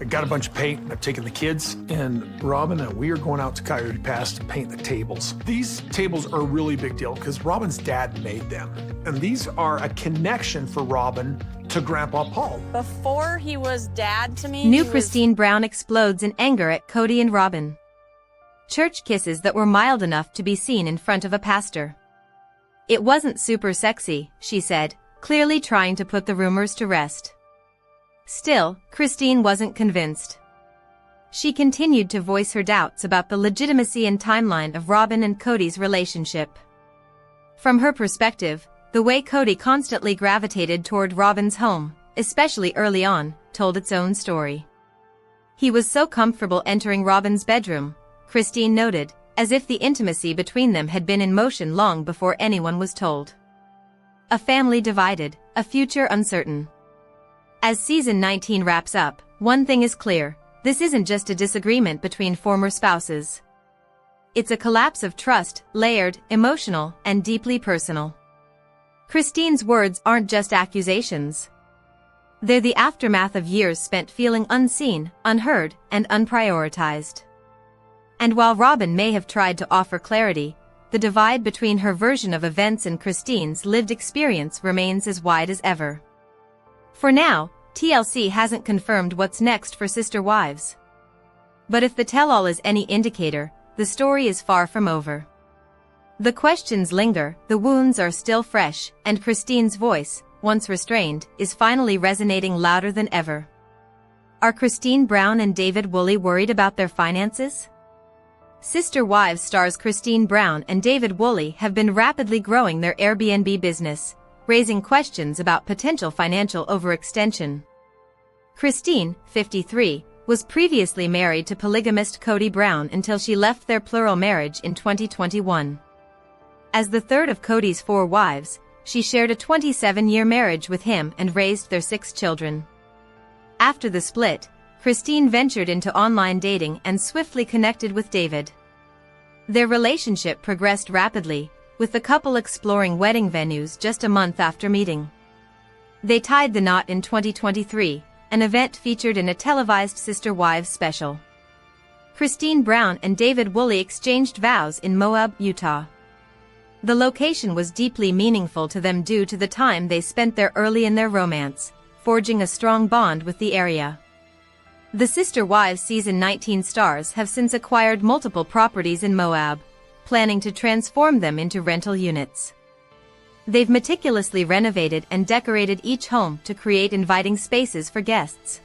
I got a bunch of paint, I've taken the kids, and Robyn and we are going out to Coyote Pass to paint the tables. These tables are a really big deal because Robyn's dad made them. And these are a connection for Robyn to Grandpa Paul. Before he was dad to me, New Christine Brown explodes in anger at Kody and Robyn. Church kisses that were mild enough to be seen in front of a pastor. It wasn't super sexy, she said, clearly trying to put the rumors to rest. Still, Christine wasn't convinced. She continued to voice her doubts about the legitimacy and timeline of Robyn and Kody's relationship. From her perspective, the way Kody constantly gravitated toward Robyn's home, especially early on, told its own story. He was so comfortable entering Robyn's bedroom, Christine noted, as if the intimacy between them had been in motion long before anyone was told. A family divided, a future uncertain. As season 19 wraps up, one thing is clear, this isn't just a disagreement between former spouses. It's a collapse of trust, layered, emotional, and deeply personal. Christine's words aren't just accusations. They're the aftermath of years spent feeling unseen, unheard, and unprioritized. And while Robyn may have tried to offer clarity, the divide between her version of events and Christine's lived experience remains as wide as ever. For now, TLC hasn't confirmed what's next for Sister Wives. But if the tell-all is any indicator, the story is far from over. The questions linger, the wounds are still fresh, and Christine's voice, once restrained, is finally resonating louder than ever. Are Christine Brown and David Woolley worried about their finances? Sister Wives stars Christine Brown and David Woolley have been rapidly growing their Airbnb business, raising questions about potential financial overextension. Christine, 53, was previously married to polygamist Kody Brown until she left their plural marriage in 2021. As the third of Kody's 4 wives, she shared a 27-year marriage with him and raised their 6 children. After the split, Christine ventured into online dating and swiftly connected with David. Their relationship progressed rapidly, with the couple exploring wedding venues just a month after meeting. They tied the knot in 2023, an event featured in a televised Sister Wives special. Christine Brown and David Woolley exchanged vows in Moab, Utah. The location was deeply meaningful to them due to the time they spent there early in their romance, forging a strong bond with the area. The Sister Wives season 19 stars have since acquired multiple properties in Moab, planning to transform them into rental units. They've meticulously renovated and decorated each home to create inviting spaces for guests.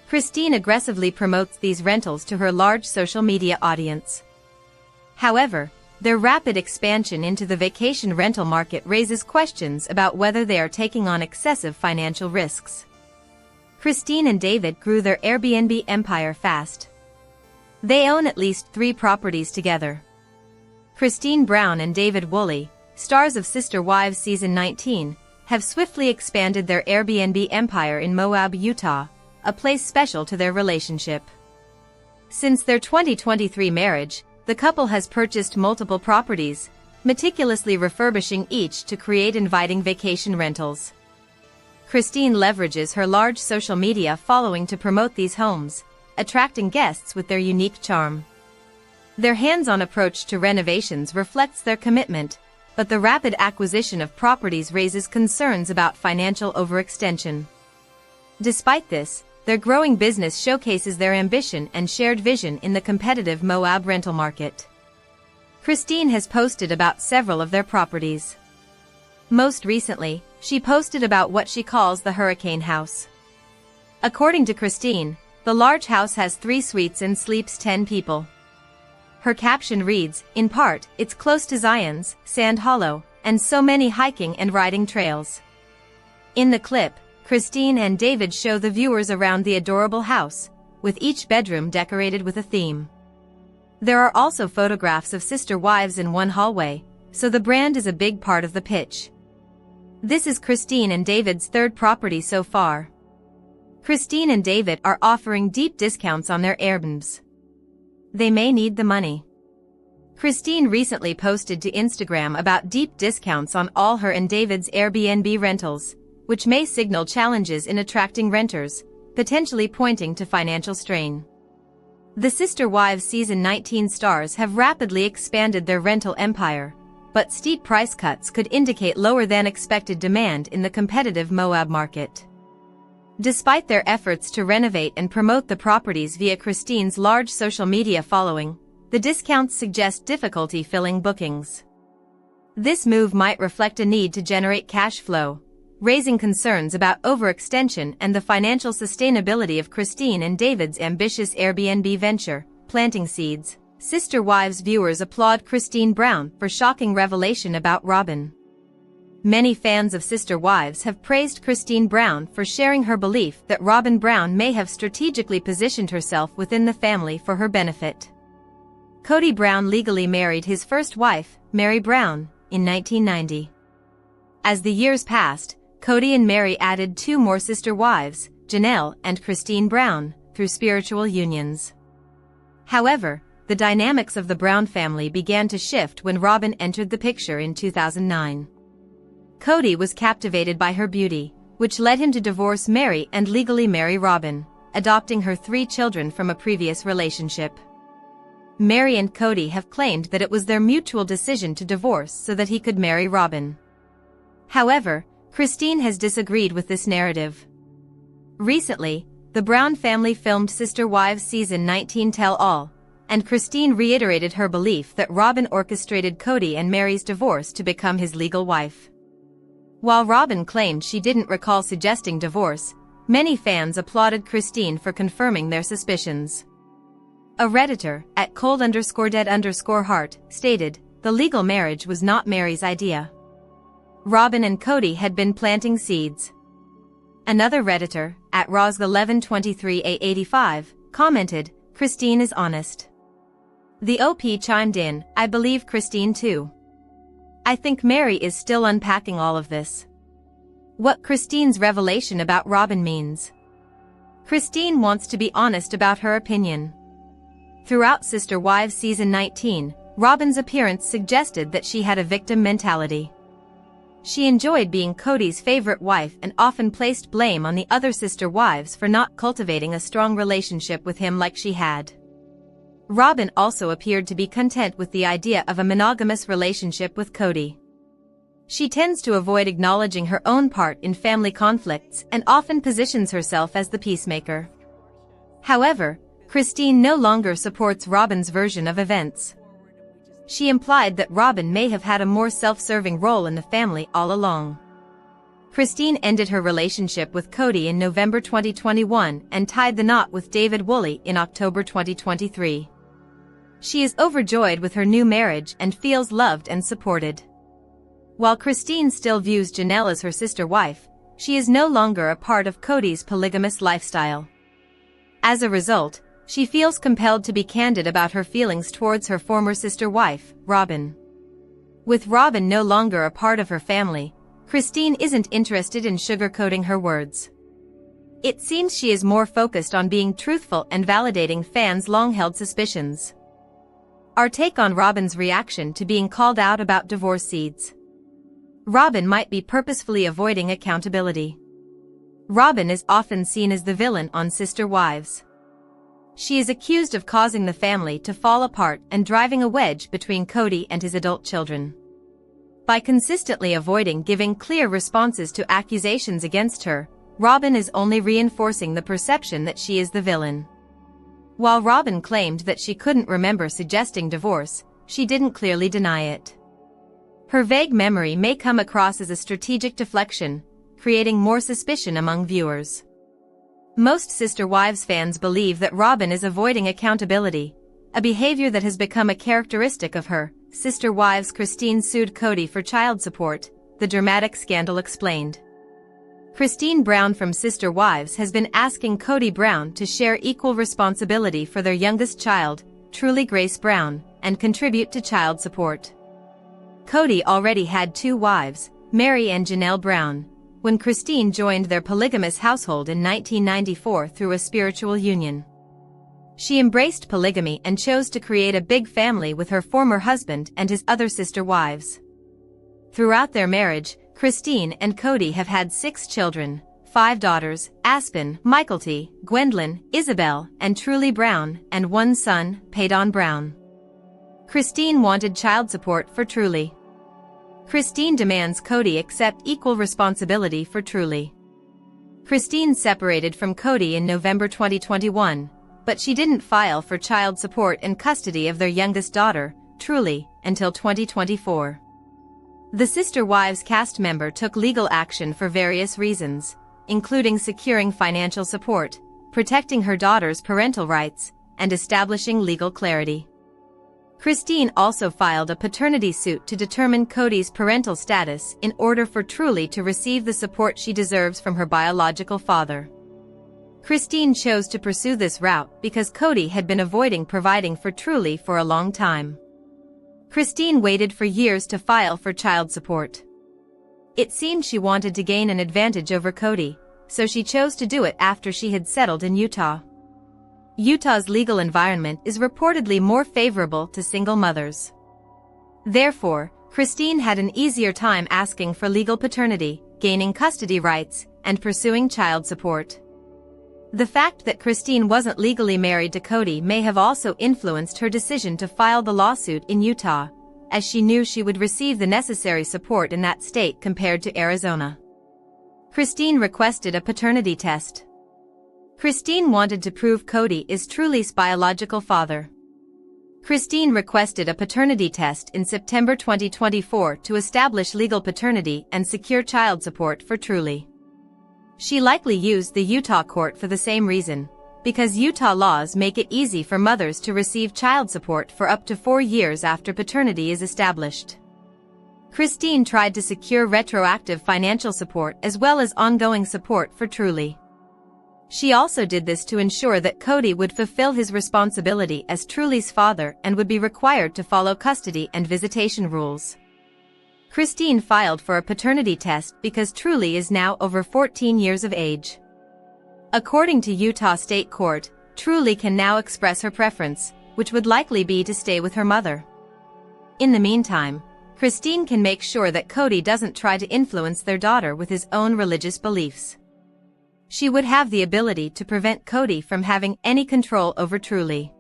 Christine aggressively promotes these rentals to her large social media audience. However, their rapid expansion into the vacation rental market raises questions about whether they are taking on excessive financial risks. Christine and David grew their Airbnb empire fast. They own at least 3 properties together. Christine Brown and David Woolley, stars of Sister Wives season 19, have swiftly expanded their Airbnb empire in Moab, Utah, a place special to their relationship. Since their 2023 marriage, the couple has purchased multiple properties, meticulously refurbishing each to create inviting vacation rentals. Christine leverages her large social media following to promote these homes, attracting guests with their unique charm. Their hands-on approach to renovations reflects their commitment, but the rapid acquisition of properties raises concerns about financial overextension. Despite this, their growing business showcases their ambition and shared vision in the competitive Moab rental market. Christine has posted about several of their properties. Most recently, she posted about what she calls the Hurricane House. According to Christine, the large house has 3 suites and sleeps 10 people. Her caption reads, "In part, it's close to Zion's, Sand Hollow, and so many hiking and riding trails." In the clip, Christine and David show the viewers around the adorable house, with each bedroom decorated with a theme. There are also photographs of Sister Wives in one hallway, so the brand is a big part of the pitch. This is Christine and David's 3rd property so far. Christine and David are offering deep discounts on their Airbnbs. They may need the money. Christine recently posted to Instagram about deep discounts on all her and David's Airbnb rentals, which may signal challenges in attracting renters, potentially pointing to financial strain. The Sister Wives Season 19 stars have rapidly expanded their rental empire, but steep price cuts could indicate lower than expected demand in the competitive Moab market. Despite their efforts to renovate and promote the properties via Christine's large social media following, the discounts suggest difficulty filling bookings. This move might reflect a need to generate cash flow, raising concerns about overextension and the financial sustainability of Christine and David's ambitious Airbnb venture, planting seeds. Sister Wives viewers applaud Christine Brown for shocking revelation about Robyn. Many fans of Sister Wives have praised Christine Brown for sharing her belief that Robyn Brown may have strategically positioned herself within the family for her benefit. Kody Brown legally married his first wife, MERI Brown, in 1990. As the years passed, Kody and MERI added two more sister wives, Janelle and Christine Brown, through spiritual unions. However, the dynamics of the Brown family began to shift when Robyn entered the picture in 2009. Kody was captivated by her beauty, which led him to divorce MERI and legally marry Robyn, adopting her 3 children from a previous relationship. MERI and Kody have claimed that it was their mutual decision to divorce so that he could marry Robyn. However, Christine has disagreed with this narrative. Recently, the Brown family filmed Sister Wives Season 19 Tell All, and Christine reiterated her belief that Robyn orchestrated Kody and MERI's divorce to become his legal wife. While Robyn claimed she didn't recall suggesting divorce, many fans applauded Christine for confirming their suspicions. A Redditor, at @cold_dead_heart, stated, "The legal marriage was not MERI's idea. Robyn and Kody had been planting seeds." Another Redditor, at Ros1123A85, commented, "Christine is honest." The OP chimed in, "I believe Christine too. I think MERI is still unpacking all of this." What Christine's revelation about Robyn means. Christine wants to be honest about her opinion. Throughout Sister Wives Season 19, Robyn's appearance suggested that she had a victim mentality. She enjoyed being Kody's favorite wife and often placed blame on the other sister wives for not cultivating a strong relationship with him like she had. Robyn also appeared to be content with the idea of a monogamous relationship with Kody. She tends to avoid acknowledging her own part in family conflicts and often positions herself as the peacemaker. However, Christine no longer supports Robyn's version of events. She implied that Robyn may have had a more self-serving role in the family all along. Christine ended her relationship with Kody in November 2021 and tied the knot with David Woolley in October 2023. She is overjoyed with her new marriage and feels loved and supported. While Christine still views Janelle as her sister wife, she is no longer a part of Kody's polygamous lifestyle. As a result, she feels compelled to be candid about her feelings towards her former sister wife, Robyn. With Robyn no longer a part of her family, Christine isn't interested in sugarcoating her words. It seems she is more focused on being truthful and validating fans' long-held suspicions. Our take on Robyn's reaction to being called out about divorce seeds. Robyn might be purposefully avoiding accountability. Robyn is often seen as the villain on Sister Wives. She is accused of causing the family to fall apart and driving a wedge between Kody and his adult children. By consistently avoiding giving clear responses to accusations against her, Robyn is only reinforcing the perception that she is the villain. While Robyn claimed that she couldn't remember suggesting divorce, she didn't clearly deny it. Her vague memory may come across as a strategic deflection, creating more suspicion among viewers. Most Sister Wives fans believe that Robyn is avoiding accountability, a behavior that has become a characteristic of her. Sister Wives Christine sued Kody for child support, the dramatic scandal explained. Christine Brown from Sister Wives has been asking Kody Brown to share equal responsibility for their youngest child, Truly Grace Brown, and contribute to child support. Kody already had 2 wives, MERI and Janelle Brown, when Christine joined their polygamous household in 1994 through a spiritual union. She embraced polygamy and chose to create a big family with her former husband and his other sister wives. Throughout their marriage, Christine and Kody have had 6 children, 5 daughters, Aspen, Michaelty, Gwendolyn, Isabel, and Truly Brown, and 1 son, Paydon Brown. Christine wanted child support for Truly. Christine demands Kody accept equal responsibility for Truly. Christine separated from Kody in November 2021, but she didn't file for child support and custody of their youngest daughter, Truly, until 2024. The Sister Wives cast member took legal action for various reasons, including securing financial support, protecting her daughter's parental rights, and establishing legal clarity. Christine also filed a paternity suit to determine Kody's parental status in order for Truly to receive the support she deserves from her biological father. Christine chose to pursue this route because Kody had been avoiding providing for Truly for a long time. Christine waited for years to file for child support. It seemed she wanted to gain an advantage over Kody, so she chose to do it after she had settled in Utah. Utah's legal environment is reportedly more favorable to single mothers. Therefore, Christine had an easier time asking for legal paternity, gaining custody rights, and pursuing child support. The fact that Christine wasn't legally married to Kody may have also influenced her decision to file the lawsuit in Utah, as she knew she would receive the necessary support in that state compared to Arizona. Christine requested a paternity test. Christine wanted to prove Kody is Truly's biological father. Christine requested a paternity test in September 2024 to establish legal paternity and secure child support for Truly. She likely used the Utah court for the same reason, because Utah laws make it easy for mothers to receive child support for up to 4 years after paternity is established. Christine tried to secure retroactive financial support as well as ongoing support for Truly. She also did this to ensure that Kody would fulfill his responsibility as Truly's father and would be required to follow custody and visitation rules. Christine filed for a paternity test because Truly is now over 14 years of age. According to Utah State Court, Truly can now express her preference, which would likely be to stay with her mother. In the meantime, Christine can make sure that Kody doesn't try to influence their daughter with his own religious beliefs. She would have the ability to prevent Kody from having any control over Truly.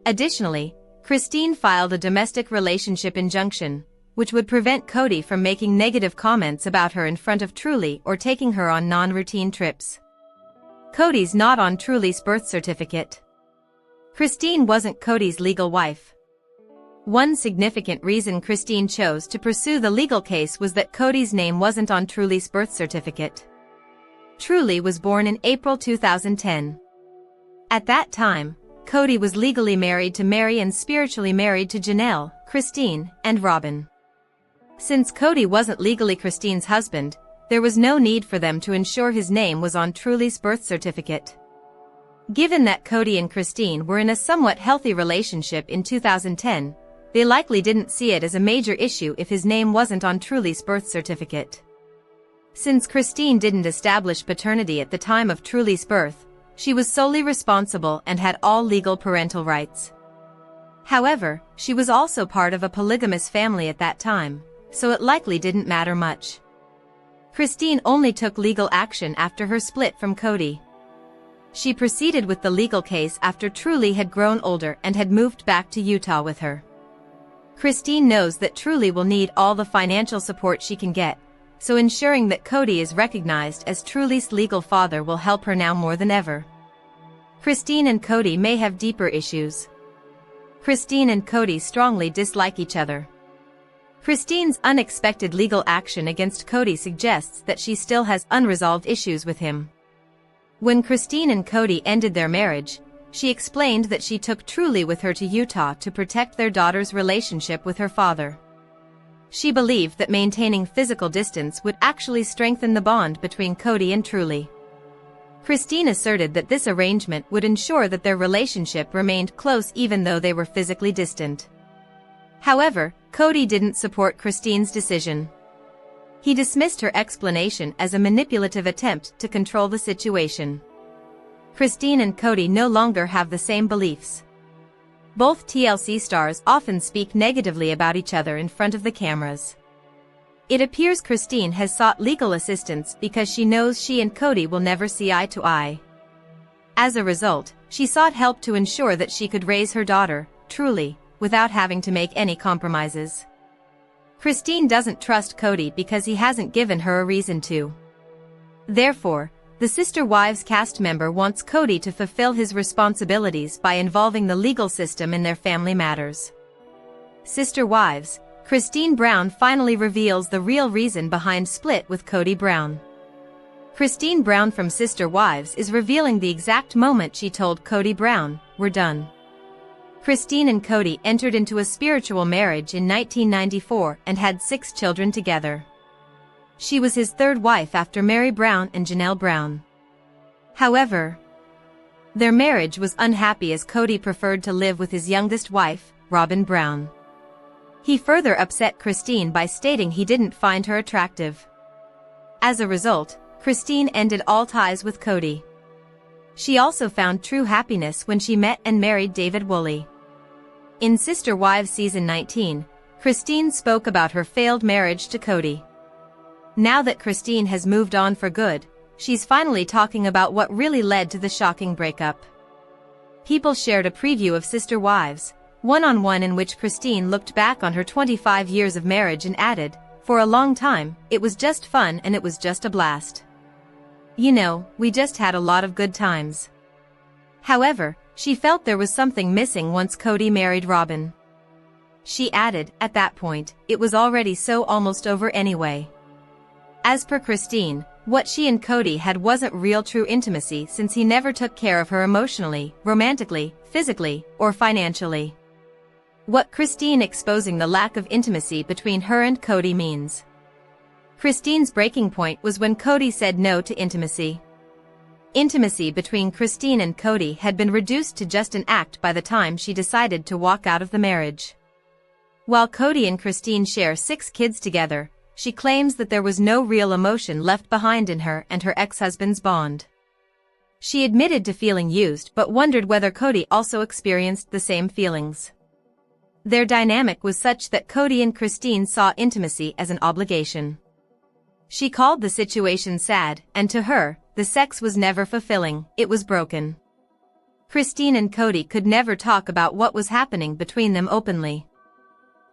Additionally, Christine filed a domestic relationship injunction, which would prevent Kody from making negative comments about her in front of Truly or taking her on non-routine trips. Kody's not on Truly's birth certificate. Christine wasn't Kody's legal wife. One significant reason Christine chose to pursue the legal case was that Kody's name wasn't on Truly's birth certificate. Truly was born in April 2010. At that time, Kody was legally married to Meri and spiritually married to Janelle, Christine, and Robyn. Since Kody wasn't legally Christine's husband, there was no need for them to ensure his name was on Truly's birth certificate. Given that Kody and Christine were in a somewhat healthy relationship in 2010, they likely didn't see it as a major issue if his name wasn't on Truly's birth certificate. Since Christine didn't establish paternity at the time of Truly's birth, she was solely responsible and had all legal parental rights. However, she was also part of a polygamous family at that time, so it likely didn't matter much. Christine only took legal action after her split from Kody. She proceeded with the legal case after Truly had grown older and had moved back to Utah with her. Christine knows that Truly will need all the financial support she can get, so ensuring that Kody is recognized as Truly's legal father will help her now more than ever. Christine and Kody may have deeper issues. Christine and Kody strongly dislike each other. Christine's unexpected legal action against Kody suggests that she still has unresolved issues with him. When Christine and Kody ended their marriage, she explained that she took Truly with her to Utah to protect their daughter's relationship with her father. She believed that maintaining physical distance would actually strengthen the bond between Kody and Truly. Christine asserted that this arrangement would ensure that their relationship remained close even though they were physically distant. However, Kody didn't support Christine's decision. He dismissed her explanation as a manipulative attempt to control the situation. Christine and Kody no longer have the same beliefs. Both TLC stars often speak negatively about each other in front of the cameras. It appears Christine has sought legal assistance because she knows she and Kody will never see eye to eye. As a result, she sought help to ensure that she could raise her daughter, truly, without having to make any compromises. Christine doesn't trust Kody because he hasn't given her a reason to. Therefore, the Sister Wives cast member wants Kody to fulfill his responsibilities by involving the legal system in their family matters. Sister Wives, Christine Brown finally reveals the real reason behind split with Kody Brown. Christine Brown from Sister Wives is revealing the exact moment she told Kody Brown, "We're done." Christine and Kody entered into a spiritual marriage in 1994 and had 6 children together. She was his third wife after Meri Brown and Janelle Brown. However, their marriage was unhappy as Kody preferred to live with his youngest wife, Robyn Brown. He further upset Christine by stating he didn't find her attractive. As a result, Christine ended all ties with Kody. She also found true happiness when she met and married David Woolley. In Sister Wives Season 19, Christine spoke about her failed marriage to Kody. Now that Christine has moved on for good, she's finally talking about what really led to the shocking breakup. People shared a preview of Sister Wives, one-on-one in which Christine looked back on her 25 years of marriage and added, "For a long time, it was just fun and it was just a blast. You know, we just had a lot of good times." However, she felt there was something missing once Kody married Robyn. She added, "At that point, it was already so almost over anyway." As per Christine, what she and Kody had wasn't real true intimacy since he never took care of her emotionally, romantically, physically, or financially. What Christine exposing the lack of intimacy between her and Kody means. Christine's breaking point was when Kody said no to intimacy. Intimacy between Christine and Kody had been reduced to just an act by the time she decided to walk out of the marriage. While Kody and Christine share 6 kids together, she claims that there was no real emotion left behind in her and her ex-husband's bond. She admitted to feeling used but wondered whether Kody also experienced the same feelings. Their dynamic was such that Kody and Christine saw intimacy as an obligation. She called the situation sad, and to her, the sex was never fulfilling, it was broken. Christine and Kody could never talk about what was happening between them openly.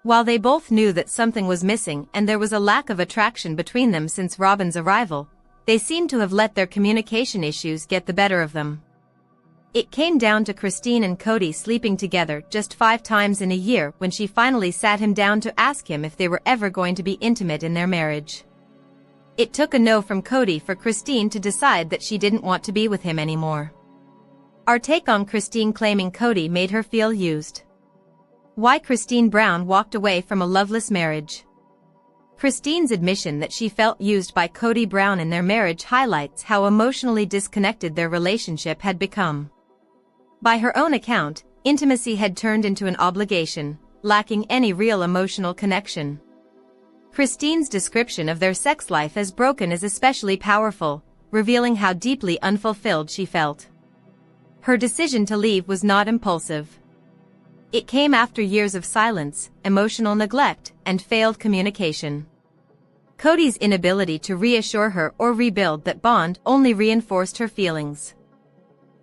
While they both knew that something was missing and there was a lack of attraction between them since Robyn's arrival, they seemed to have let their communication issues get the better of them. It came down to Christine and Kody sleeping together just 5 times in a year when she finally sat him down to ask him if they were ever going to be intimate in their marriage. It took a no from Kody for Christine to decide that she didn't want to be with him anymore. Our take on Christine claiming Kody made her feel used. Why Christine Brown walked away from a loveless marriage. Christine's admission that she felt used by Kody Brown in their marriage highlights how emotionally disconnected their relationship had become. By her own account, intimacy had turned into an obligation, lacking any real emotional connection. Christine's description of their sex life as broken is especially powerful, revealing how deeply unfulfilled she felt. Her decision to leave was not impulsive. It came after years of silence, emotional neglect, and failed communication. Kody's inability to reassure her or rebuild that bond only reinforced her feelings.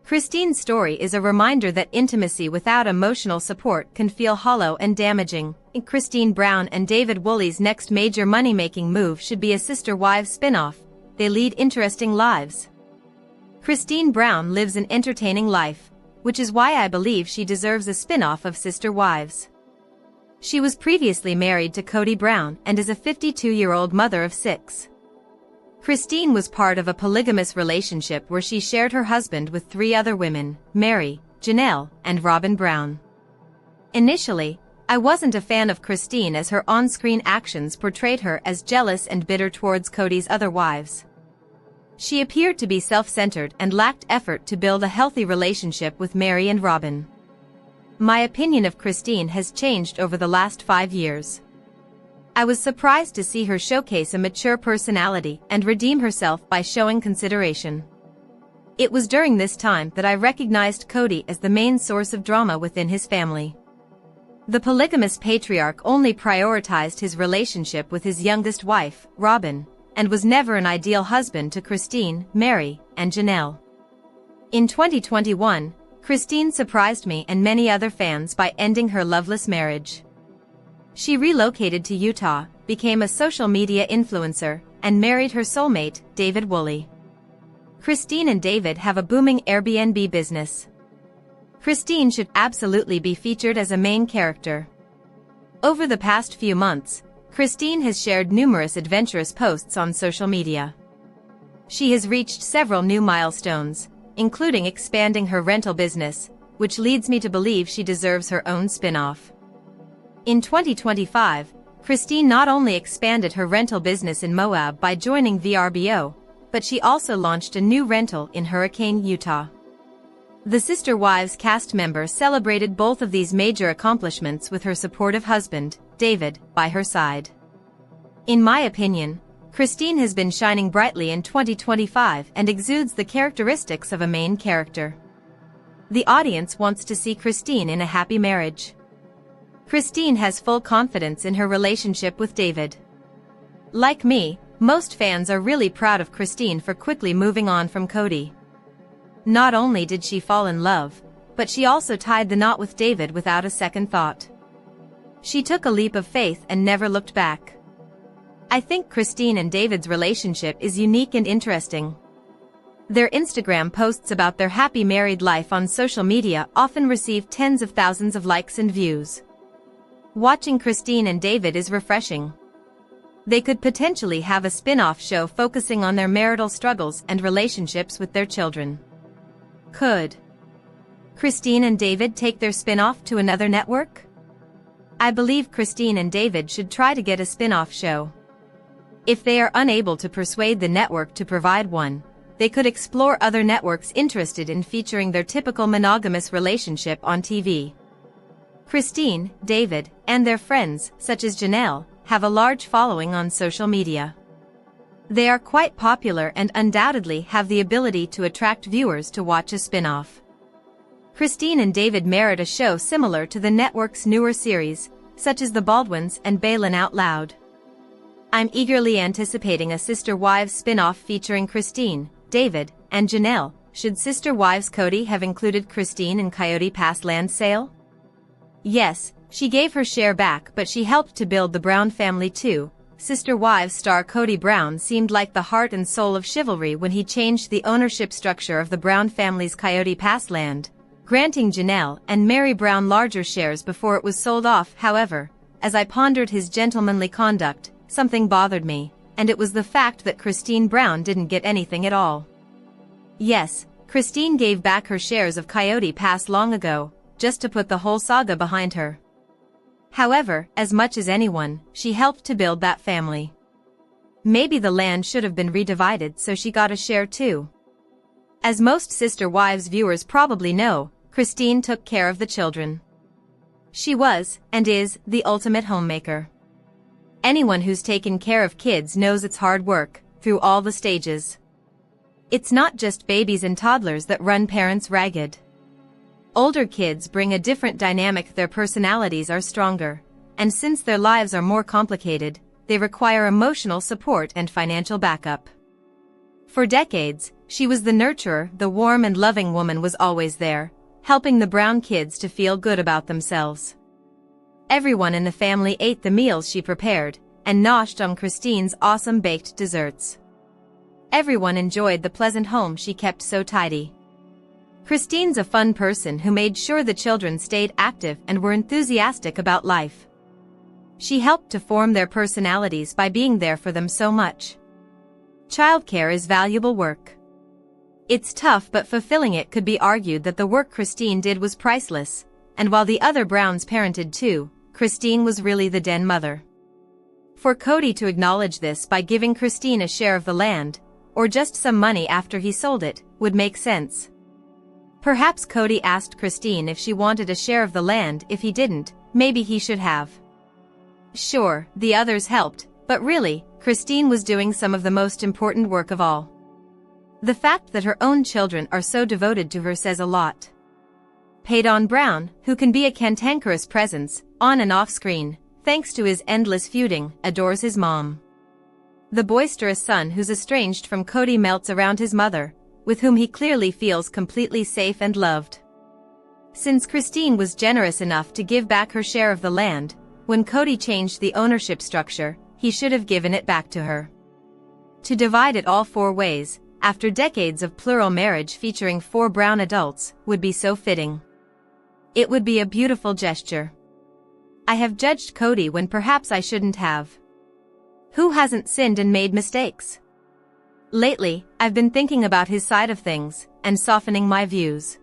Christine's story is a reminder that intimacy without emotional support can feel hollow and damaging. Christine Brown and David Woolley's next major money-making move should be a Sister Wives spinoff. They lead interesting lives. Christine Brown lives an entertaining life, which is why I believe she deserves a spinoff of Sister Wives. She was previously married to Kody Brown and is a 52-year-old mother of 6. Christine was part of a polygamous relationship where she shared her husband with 3 other women, Meri, Janelle, and Robyn Brown. Initially, I wasn't a fan of Christine as her on-screen actions portrayed her as jealous and bitter towards Kody's other wives. She appeared to be self-centered and lacked effort to build a healthy relationship with Meri and Robyn. My opinion of Christine has changed over the last 5 years. I was surprised to see her showcase a mature personality and redeem herself by showing consideration. It was during this time that I recognized Kody as the main source of drama within his family. The polygamous patriarch only prioritized his relationship with his youngest wife, Robyn, and was never an ideal husband to Christine, MERI, and Janelle. In 2021, Christine surprised me and many other fans by ending her loveless marriage. She relocated to Utah, became a social media influencer, and married her soulmate, David Woolley. Christine and David have a booming Airbnb business. Christine should absolutely be featured as a main character. Over the past few months, Christine has shared numerous adventurous posts on social media. She has reached several new milestones, including expanding her rental business, which leads me to believe she deserves her own spin-off. In 2025, Christine not only expanded her rental business in Moab by joining VRBO, but she also launched a new rental in Hurricane, Utah. The Sister Wives cast member celebrated both of these major accomplishments with her supportive husband, David, by her side. In my opinion, Christine has been shining brightly in 2025 and exudes the characteristics of a main character. The audience wants to see Christine in a happy marriage. Christine has full confidence in her relationship with David. Like me, most fans are really proud of Christine for quickly moving on from Kody. Not only did she fall in love, but she also tied the knot with David without a second thought. She took a leap of faith and never looked back. I think Christine and David's relationship is unique and interesting. Their Instagram posts about their happy married life on social media often receive tens of thousands of likes and views. Watching Christine and David is refreshing. They could potentially have a spin-off show focusing on their marital struggles and relationships with their children. Could Christine and David take their spin-off to another network? I believe Christine and David should try to get a spin-off show. If they are unable to persuade the network to provide one, they could explore other networks interested in featuring their typical monogamous relationship on TV. Christine, David, and their friends, such as Janelle, have a large following on social media. They are quite popular and undoubtedly have the ability to attract viewers to watch a spin-off. Christine and David merit a show similar to the network's newer series, such as The Baldwins and Bailin' Out Loud. I'm eagerly anticipating a Sister Wives spin-off featuring Christine, David, and Janelle. Should Sister Wives Kody have included Christine in Coyote Pass land sale? Yes, she gave her share back, but she helped to build the Brown family too. Sister Wives star Kody Brown seemed like the heart and soul of chivalry when he changed the ownership structure of the Brown family's Coyote Pass land, granting Janelle and MERI Brown larger shares before it was sold off. However, as I pondered his gentlemanly conduct, something bothered me, and it was the fact that Christine Brown didn't get anything at all. Yes, Christine gave back her shares of Coyote Pass long ago, just to put the whole saga behind her. However, as much as anyone, she helped to build that family. Maybe the land should have been redivided so she got a share too. As most Sister Wives viewers probably know, Christine took care of the children. She was, and is, the ultimate homemaker. Anyone who's taken care of kids knows it's hard work, through all the stages. It's not just babies and toddlers that run parents ragged. Older kids bring a different dynamic. Their personalities are stronger, and since their lives are more complicated, they require emotional support and financial backup. For decades, she was the nurturer. The warm and loving woman was always there, helping the Brown kids to feel good about themselves. Everyone in the family ate the meals she prepared, and noshed on Christine's awesome baked desserts. Everyone enjoyed the pleasant home she kept so tidy. Christine's a fun person who made sure the children stayed active and were enthusiastic about life. She helped to form their personalities by being there for them so much. Childcare is valuable work. It's tough, but fulfilling. It could be argued that the work Christine did was priceless, and while the other Browns parented too, Christine was really the den mother. For Kody to acknowledge this by giving Christine a share of the land, or just some money after he sold it, would make sense. Perhaps Kody asked Christine if she wanted a share of the land. If he didn't, maybe he should have. Sure, the others helped, but really, Christine was doing some of the most important work of all. The fact that her own children are so devoted to her says a lot. Paydon Brown, who can be a cantankerous presence, on and off screen, thanks to his endless feuding, adores his mom. The boisterous son who's estranged from Kody melts around his mother, with whom he clearly feels completely safe and loved. Since Christine was generous enough to give back her share of the land, when Kody changed the ownership structure, he should have given it back to her. To divide it all 4 ways, after decades of plural marriage featuring 4 brown adults, would be so fitting. It would be a beautiful gesture. I have judged Kody when perhaps I shouldn't have. Who hasn't sinned and made mistakes? Lately, I've been thinking about his side of things, and softening my views.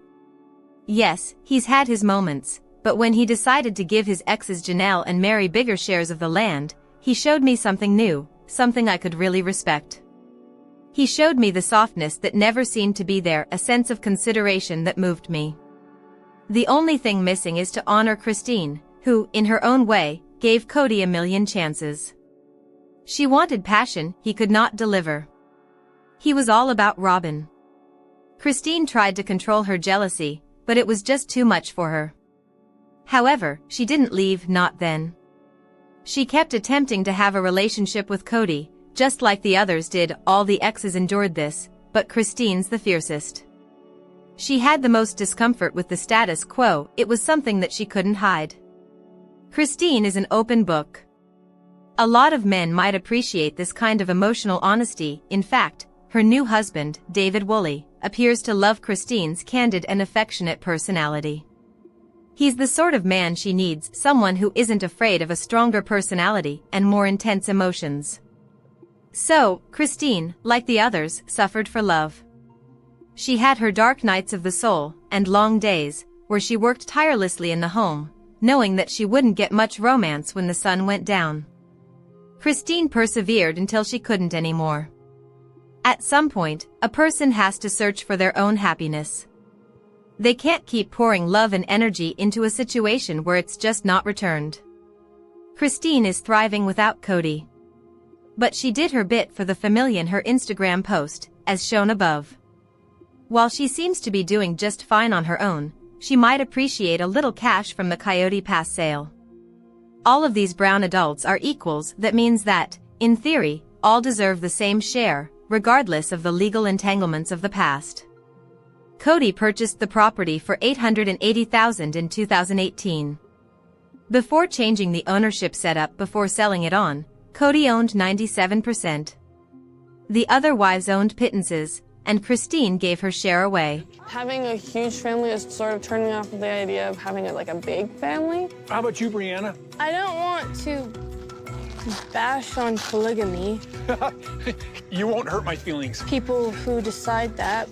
Yes, he's had his moments, but when he decided to give his exes Janelle and Meri bigger shares of the land, he showed me something new, something I could really respect. He showed me the softness that never seemed to be there, a sense of consideration that moved me. The only thing missing is to honor Christine, who, in her own way, gave Kody a million chances. She wanted passion he could not deliver. He was all about Robyn. Christine tried to control her jealousy, but it was just too much for her. However, she didn't leave, not then. She kept attempting to have a relationship with Kody, just like the others did. All the exes endured this, but Christine's the fiercest. She had the most discomfort with the status quo. It was something that she couldn't hide. Christine is an open book. A lot of men might appreciate this kind of emotional honesty. In fact, her new husband, David Woolley, appears to love Christine's candid and affectionate personality. He's the sort of man she needs, someone who isn't afraid of a stronger personality and more intense emotions. So, Christine, like the others, suffered for love. She had her dark nights of the soul, and long days, where she worked tirelessly in the home, knowing that she wouldn't get much romance when the sun went down. Christine persevered until she couldn't anymore. At some point, a person has to search for their own happiness. They can't keep pouring love and energy into a situation where it's just not returned. Christine is thriving without Kody. But she did her bit for the family in her Instagram post, as shown above. While she seems to be doing just fine on her own, she might appreciate a little cash from the Coyote Pass sale. All of these brown adults are equals. That means that, in theory, all deserve the same share, regardless of the legal entanglements of the past. Kody purchased the property for $880,000 in 2018. Before changing the ownership setup before selling it on, Kody owned 97%. The other wives owned pittances, and Christine gave her share away. Having a huge family is sort of turning me off of the idea of having like a big family. How about you, Brianna? I don't want to bash on polygamy. You won't hurt my feelings. People who decide that